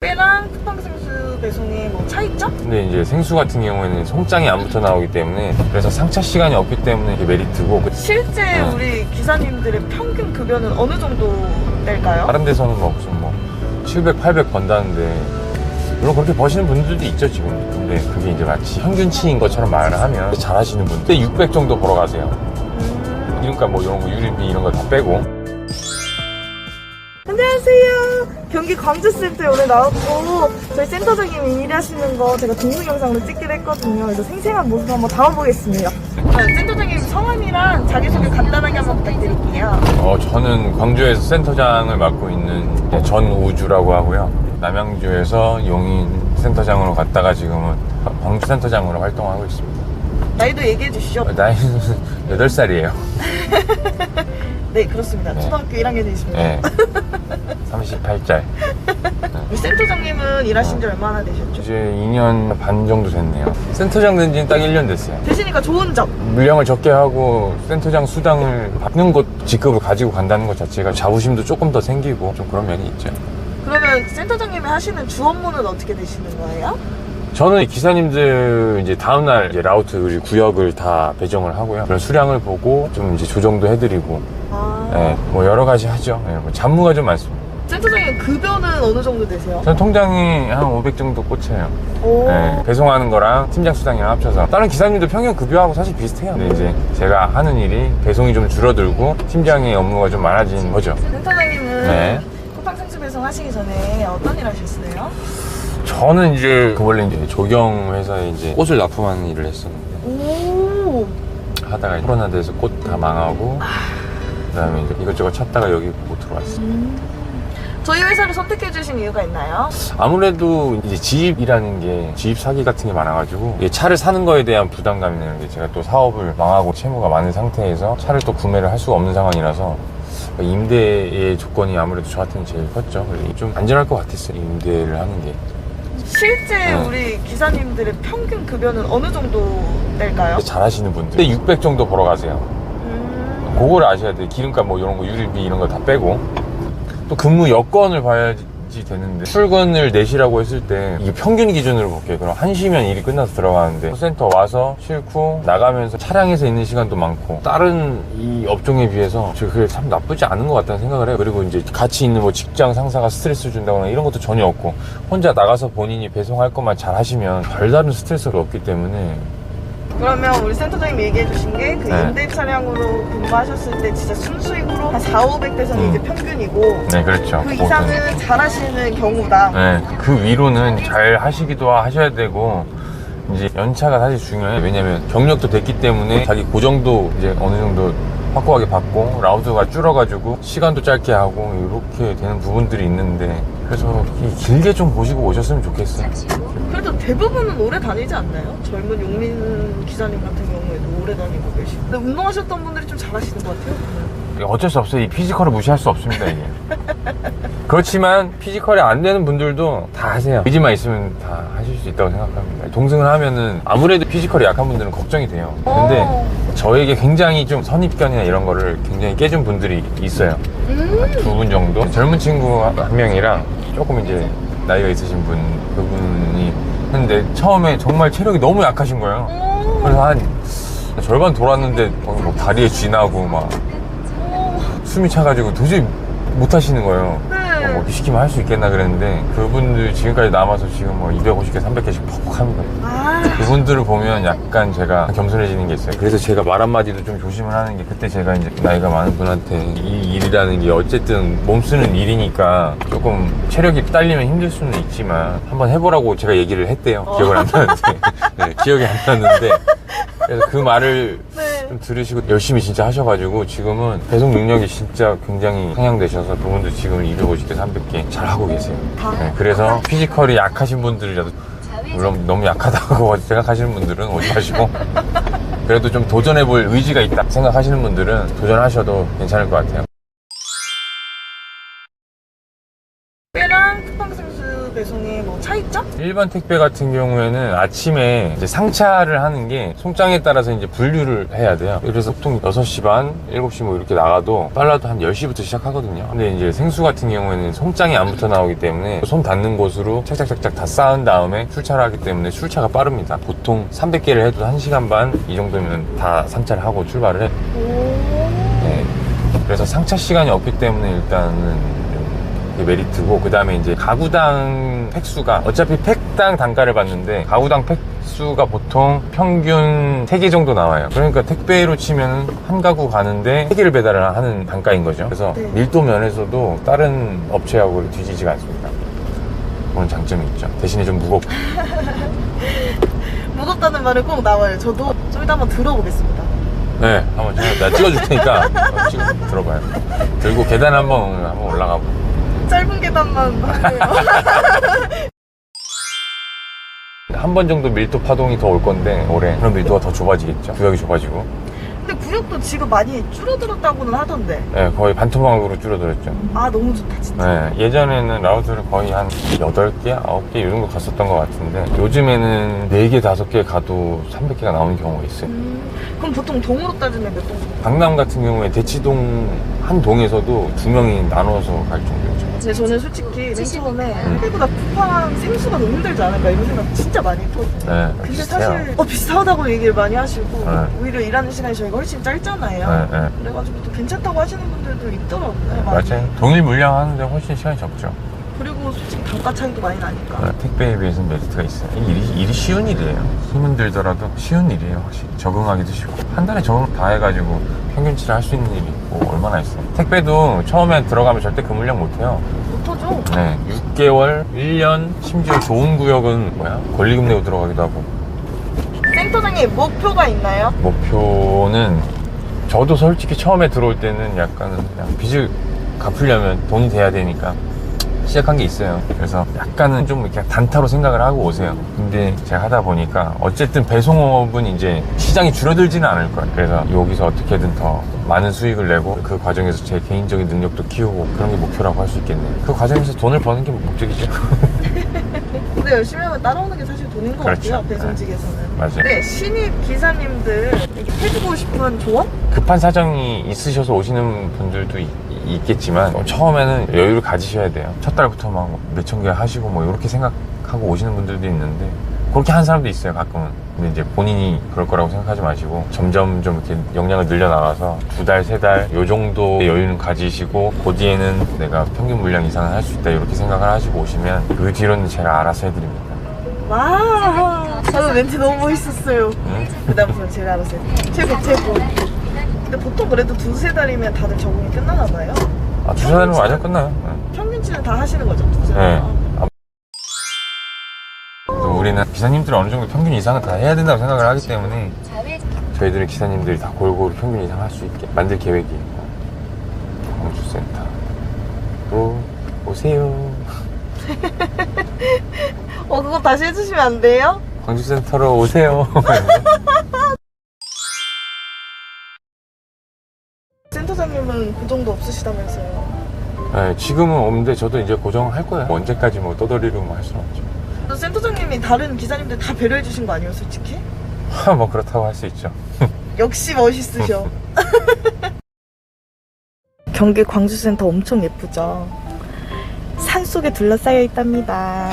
빼랑 쿠팡생수 배송의 뭐 차이점? 근데 이제 생수 같은 경우에는 송장이 안 붙어 나오기 때문에, 그래서 상차 시간이 없기 때문에 이게 메리트고, 실제 우리 기사님들의 평균 급여는 어느 정도 될까요? 다른 데서는 뭐 무슨 뭐 700, 800 번다는데 물론 그렇게 버시는 분들도 있죠 지금. 근데 그게 이제 마치 평균치인 것처럼 말을 하면 잘하시는 분들 600 정도 벌어 가세요. 기름값 뭐 이런 거, 유류비 이런 거 다 빼고. 안녕하세요. 경기 광주센터에 오늘 나왔고, 저희 센터장님이 일하시는 거 제가 동영 영상으로 찍기로 했거든요. 그래서 생생한 모습 한번 담아보겠습니다. 센터장님 성함이랑 자기소개 간단하게 한번 부탁드릴게요. 저는 광주에서 센터장을 맡고 있는 전우주라고 하고요. 남양주에서 용인 센터장으로 갔다가 지금은 광주 센터장으로 활동하고 있습니다. 나이도 얘기해 주시죠. 나이는 8살이에요. 네, 그렇습니다. 네. 초등학교 1학년이십니다. 네. 38짤. 우리 센터장님은 일하신 지 얼마나 되셨죠? 이제 2년 반 정도 됐네요. 센터장 된 지는 딱 1년 됐어요. 되시니까 좋은 점. 물량을 적게 하고 센터장 수당을 받는 것, 직급을 가지고 간다는 것 자체가 자부심도 조금 더 생기고 좀 그런 면이 있죠. 그러면 센터장님이 하시는 주 업무는 어떻게 되시는 거예요? 저는 기사님들 이제 다음날 이제 라우트 그리고 구역을 다 배정을 하고요. 그런 수량을 보고 좀 이제 조정도 해드리고, 네, 뭐 여러 가지 하죠. 네, 뭐 잡무가 좀 많습니다. 센터장님 급여는 어느 정도 되세요? 저는 통장이 한 500 정도 꽂혀요. 오. 네, 배송하는 거랑 팀장 수당이랑 합쳐서 다른 기사님들 평균 급여하고 사실 비슷해요. 근데 이제 제가 하는 일이 배송이 좀 줄어들고 팀장의 업무가 좀 많아진 거죠. 센터장님은 네. 쿠팡생수 배송 하시기 전에 어떤 일 하셨어요? 저는 이제 원래 이제 조경 회사에 이제 꽃을 납품하는 일을 했었는데, 오. 하다가 코로나 돼서 꽃 다 망하고, 그다음에 이제 이것저것 찾다가 여기 못 들어왔어요. 저희 회사를 선택해 주신 이유가 있나요? 아무래도 이제 지입이라는 게 지입 사기 같은 게 많아가지고, 이게 차를 사는 거에 대한 부담감이라는 게, 제가 또 사업을 망하고 채무가 많은 상태에서 차를 또 구매를 할 수가 없는 상황이라서 임대의 조건이 아무래도 저한테는 제일 컸죠. 좀 안전할 것 같았어요, 임대를 하는 게. 실제 우리 기사님들의 평균 급여는 어느 정도 될까요? 잘하시는 분들 600 정도 벌어 가세요. 그거를 아셔야 돼요. 기름값 뭐 이런 거, 유류비 이런 거 다 빼고. 또 근무 여건을 봐야지 되는데, 출근을 4시라고 했을 때 이게 평균 기준으로 볼게요. 그럼 1시면 일이 끝나서 들어가는데 센터 와서 싣고 나가면서 차량에서 있는 시간도 많고, 다른 이 업종에 비해서 그게 참 나쁘지 않은 것 같다는 생각을 해요. 그리고 이제 같이 있는 뭐 직장 상사가 스트레스 준다거나 이런 것도 전혀 없고, 혼자 나가서 본인이 배송할 것만 잘 하시면 별다른 스트레스가 없기 때문에. 그러면 우리 센터장님 얘기해 주신 게 그 네. 임대 차량으로 근무하셨을 때 진짜 순수익으로 한 4, 500대선이 이제 평균이고, 네, 그렇죠. 그 이상은 잘하시는 경우다. 네, 그 위로는 잘 하시기도 하셔야 되고, 이제 연차가 사실 중요해요. 왜냐면 경력도 됐기 때문에 자기 고정도 이제 어느 정도 확고하게 받고, 라우드가 줄어가지고 시간도 짧게 하고 이렇게 되는 부분들이 있는데, 그래서 길게 좀 보시고 오셨으면 좋겠어요. 그래도 대부분은 오래 다니지 않나요? 젊은 용민 기사님 같은 경우에도 오래 다니고 계시고. 근데 운동하셨던 분들이 좀 잘하시는 것 같아요. 어쩔 수 없어요. 이 피지컬을 무시할 수 없습니다, 이게. 그렇지만 피지컬이 안 되는 분들도 다 하세요. 의지만 있으면 다 하실 수 있다고 생각합니다. 동승을 하면은 아무래도 피지컬이 약한 분들은 걱정이 돼요. 근데 저에게 굉장히 좀 선입견이나 이런 거를 굉장히 깨준 분들이 있어요. 2분 정도. 젊은 친구 한 명이랑 조금 이제 나이가 있으신 분, 그분이 했는데 처음에 정말 체력이 너무 약하신 거예요. 그래서 한 절반 돌았는데 뭐 다리에 쥐나고 막 숨이 차가지고 도저히 못 하시는 거예요. 뭐 시키면 할 수 있겠나 그랬는데, 그분들 지금까지 남아서 지금 뭐 250개, 300개씩 퍽퍽 합니다. 그분들을 보면 약간 제가 겸손해지는 게 있어요. 그래서 제가 말 한마디도 좀 조심을 하는 게, 그때 제가 이제 나이가 많은 분한테 이 일이라는 게 어쨌든 몸 쓰는 일이니까 조금 체력이 딸리면 힘들 수는 있지만 한번 해보라고 제가 얘기를 했대요. 기억을 안 나는데. 네, 기억이 안 나는데. 그래서 그 말을 좀 들으시고 열심히 진짜 하셔가지고 지금은 배송 능력이 진짜 굉장히 상향되셔서 그분들 지금 250개, 300개 잘 하고 계세요. 네, 그래서 피지컬이 약하신 분들이라도, 물론 너무 약하다고 생각하시는 분들은 오지 마시고, 그래도 좀 도전해볼 의지가 있다 생각하시는 분들은 도전하셔도 괜찮을 것 같아요. 빼랑 쿠팡생수 배송의 뭐 차이점? 일반 택배 같은 경우에는 아침에 이제 상차를 하는 게 송장에 따라서 이제 분류를 해야 돼요. 그래서 보통 6시 반, 7시 뭐 이렇게 나가도 빨라도 한 10시부터 시작하거든요. 근데 이제 생수 같은 경우에는 송장이 안 붙어 나오기 때문에 손 닿는 곳으로 착착착착 다 쌓은 다음에 출차를 하기 때문에 출차가 빠릅니다. 보통 300개를 해도 1시간 반 이 정도면 다 상차를 하고 출발을 해요. 네. 그래서 상차 시간이 없기 때문에 일단은 그게 메리트고, 그 다음에 이제 가구당 팩수가 어차피 팩당 단가를 받는데 가구당 팩수가 보통 평균 3개 정도 나와요. 그러니까 택배로 치면 한 가구 가는데 3개를 배달을 하는 단가인 거죠. 그래서 네. 밀도 면에서도 다른 업체하고 뒤지지가 않습니다. 그런 장점이 있죠. 대신에 좀 무겁고. 무겁다는 말은 꼭 나와요. 저도 좀 이따 한번 들어보겠습니다. 네, 한번 내가 찍어줄 테니까 한번 들어봐요. 들고 계단 한번 올라가 보고. 짧은 계단만 하네요. 한 번 정도 밀도 파동이 더 올 건데 올해 그럼 밀도가 더 좁아지겠죠. 구역이 좁아지고. 근데 구역도 지금 많이 줄어들었다고는 하던데. 네, 거의 반토막으로 줄어들었죠. 아, 너무 좋다 진짜. 네, 예전에는 라우드를 거의 한 8개, 9개 이 정도 갔었던 것 같은데 요즘에는 4개, 5개 가도 300개가 나오는 경우가 있어요. 그럼 보통 동으로 따지면 몇 동 정도? 강남 같은 경우에 대치동 한 동에서도 2명이 나눠서 갈 정도였죠. 근데 저는 솔직히 맨 처음에 택배보다 쿠팡 생수가 너무 힘들지 않을까 이런 생각 진짜 많이 했거든요. 네, 근데 비슷해요. 사실 비슷하다고 얘기를 많이 하시고 네. 오히려 일하는 시간이 저희가 훨씬 짧잖아요. 네, 네. 그래가지고 또 괜찮다고 하시는 분들도 있더라고요. 많이. 맞아요. 동일 물량 하는데 훨씬 시간이 적죠. 그리고 솔직히 단가 차이도 많이 나니까. 네, 택배에 비해서는 메리트가 있어요. 일이 쉬운 일이에요. 힘은 들더라도 쉬운 일이에요. 확실히 적응하기도 쉽고 한 달에 적응 다 해가지고 평균치를 할 수 있는 일이 뭐 얼마나 있어요. 택배도 처음에 들어가면 절대 그 물량 못해요. 못하죠? 네, 6개월, 1년, 심지어 좋은 구역은 권리금 내고 들어가기도 하고. 센터장님 목표가 있나요? 목표는 저도 솔직히 처음에 들어올 때는 약간은 그냥 빚을 갚으려면 돈이 돼야 되니까 시작한 게 있어요. 그래서 약간은 좀 이렇게 단타로 생각을 하고 오세요. 근데 제가 하다 보니까 어쨌든 배송업은 이제 시장이 줄어들지는 않을 거예요. 그래서 여기서 어떻게든 더 많은 수익을 내고 그 과정에서 제 개인적인 능력도 키우고 그런 게 목표라고 할 수 있겠네요. 그 과정에서 돈을 버는 게 목적이죠. 근데 열심히 하면 따라오는 게 사실 돈인 것 그렇죠. 같아요. 배송직에서는. 맞아요. 네, 신입 기사님들 이렇게 해주고 싶은 조언? 급한 사정이 있으셔서 오시는 분들도 있겠지만 처음에는 여유를 가지셔야 돼요. 첫 달부터 막 몇천 개 하시고 뭐 이렇게 생각하고 오시는 분들도 있는데 그렇게 하는 사람도 있어요, 가끔은. 근데 이제 본인이 그럴 거라고 생각하지 마시고 점점 좀 이렇게 역량을 늘려나가서 2달, 3달 요 정도 여유는 가지시고 그 뒤에는 내가 평균 물량 이상은 할 수 있다 이렇게 생각을 하시고 오시면 그 뒤로는 제가 알아서 해드립니다. 와, 저는 멘트 너무 멋있었어요. 응? 그 다음부터는 제가 알아서 해요. 최고. 근데 보통 그래도 2-3달이면 다들 적응이 끝나나 봐요. 아, 2-3달이면 완전 끝나요. 네. 평균치는 다 하시는 거죠, 2-3달? 네. 또 우리는 기사님들은 어느 정도 평균 이상은 다 해야 된다고 생각을 하기 때문에 저희들은 기사님들이 다 골고루 평균 이상 할 수 있게 만들 계획이에요. 광주센터로 오세요. 그거 다시 해주시면 안 돼요? 광주센터로 오세요. 센터장님은 그 정도 없으시다면서요. 네, 지금은 없는데 저도 이제 고정할 거예요. 언제까지 뭐 떠돌이로 할 수는 없죠. 또 센터장님이 다른 기사님들 다 배려해 주신 거 아니에요, 솔직히? 뭐 그렇다고 할 수 있죠. 역시 멋있으셔. 경기 광주센터 엄청 예쁘죠? 산 속에 둘러싸여 있답니다.